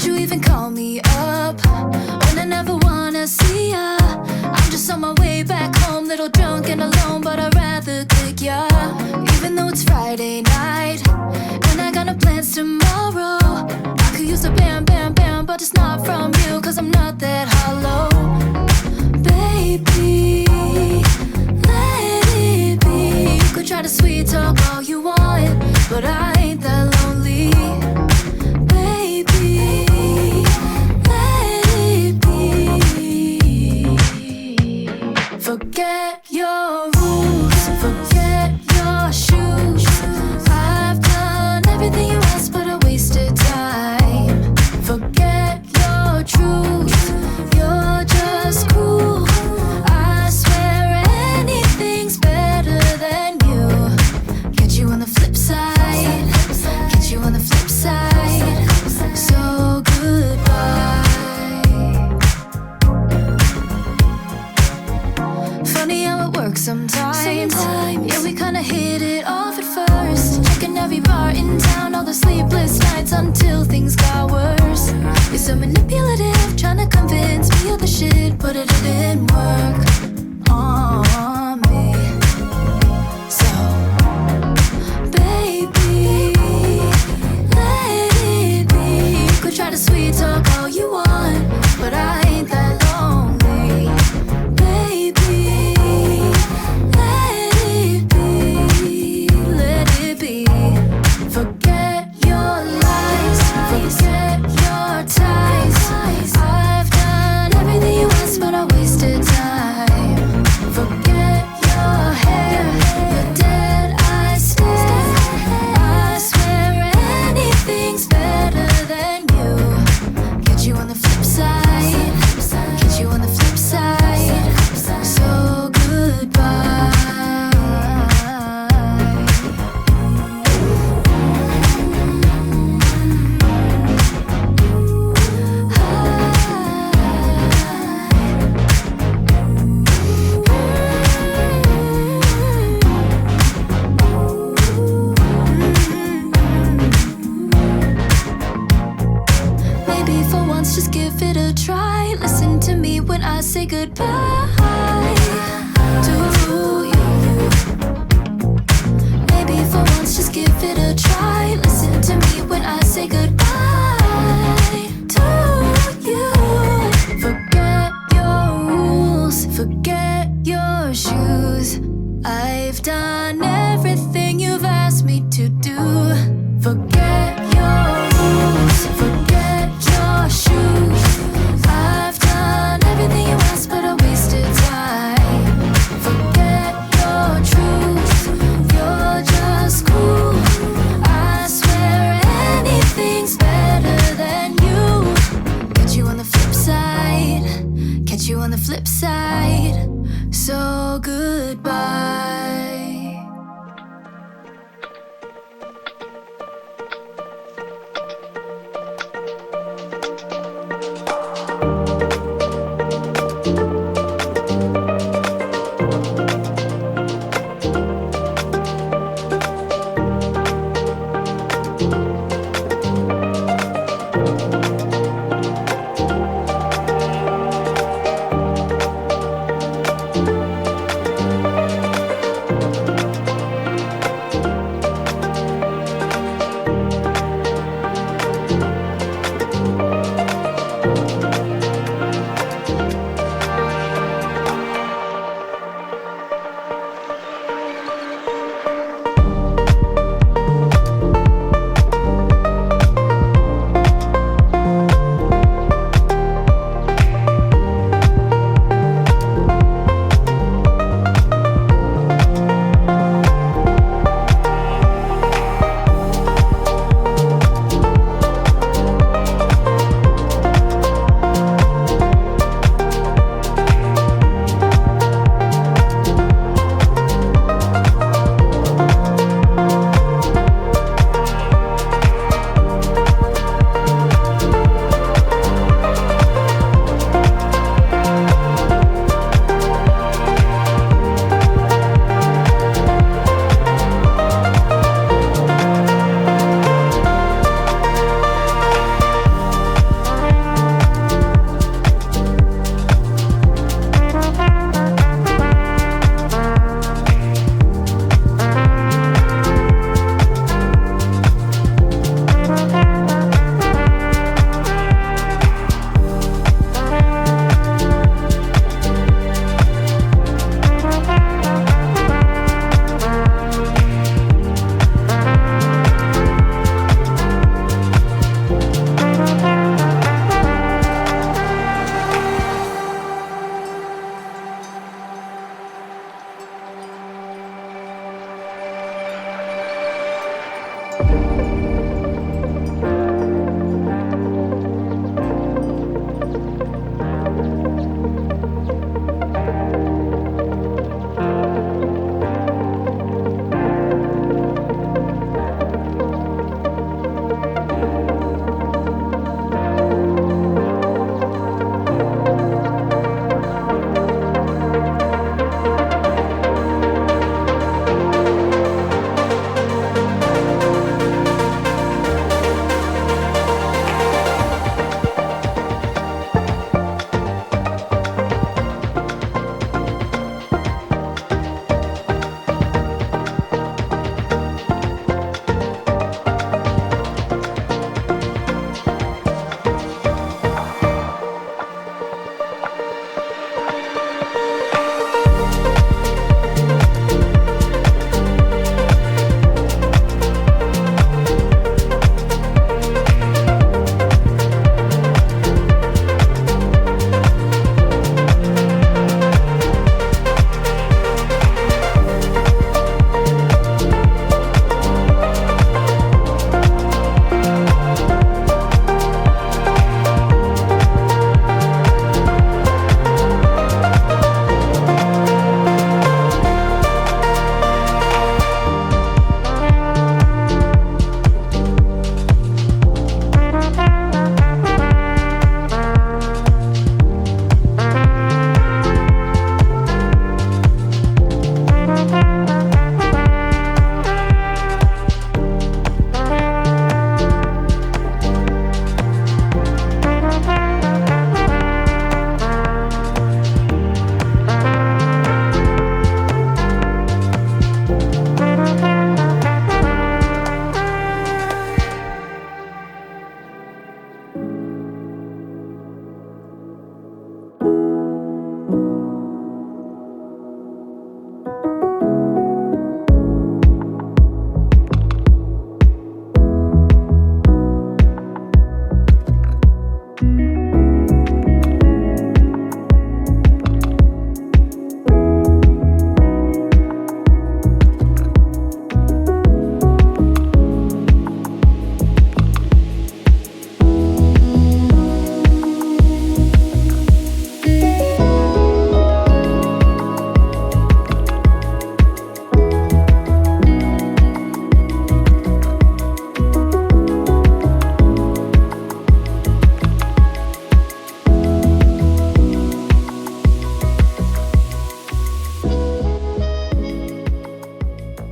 Would you even call me up when I never wanna see ya? I'm just on my way back home, little drunk and alone, but I'd rather click ya. Even though it's Friday night and I got no plans tomorrow, I could use a bam, bam, bam, but it's not from you, cause I'm not that hollow. Baby, let it be. You could try to sweet talk all you want, but I ain't that lonely. Baby, let it be. Forget your rules, forget your shoes. I've done everything you asked, but I wasted time. Forget your truth, you're just cruel. I swear anything's better than you. Get you on the flip side, get you on the flip side. So goodbye. Funny how it works sometimes. Yeah, we kinda hit it off at first. Checking every bar in town, all the sleepless nights until things got worse. You're so manipulative, trying to convince me you're the shit, but it didn't work on me. So, baby, let it be. You could try to sweet talk all you want, but I ain't that lonely. Baby, let it be, let it be. Forget your lies, forget your ties. I've done everything you asked, but I wasted time. Forget your hair, your dead eyes stare. I swear anything's better than you. Get you on the flip side, get you on the flip side. So goodbye. Maybe for once just give it a try. Listen to me when I say goodbye to you. Maybe for once just give it a try. Listen to me when I say goodbye.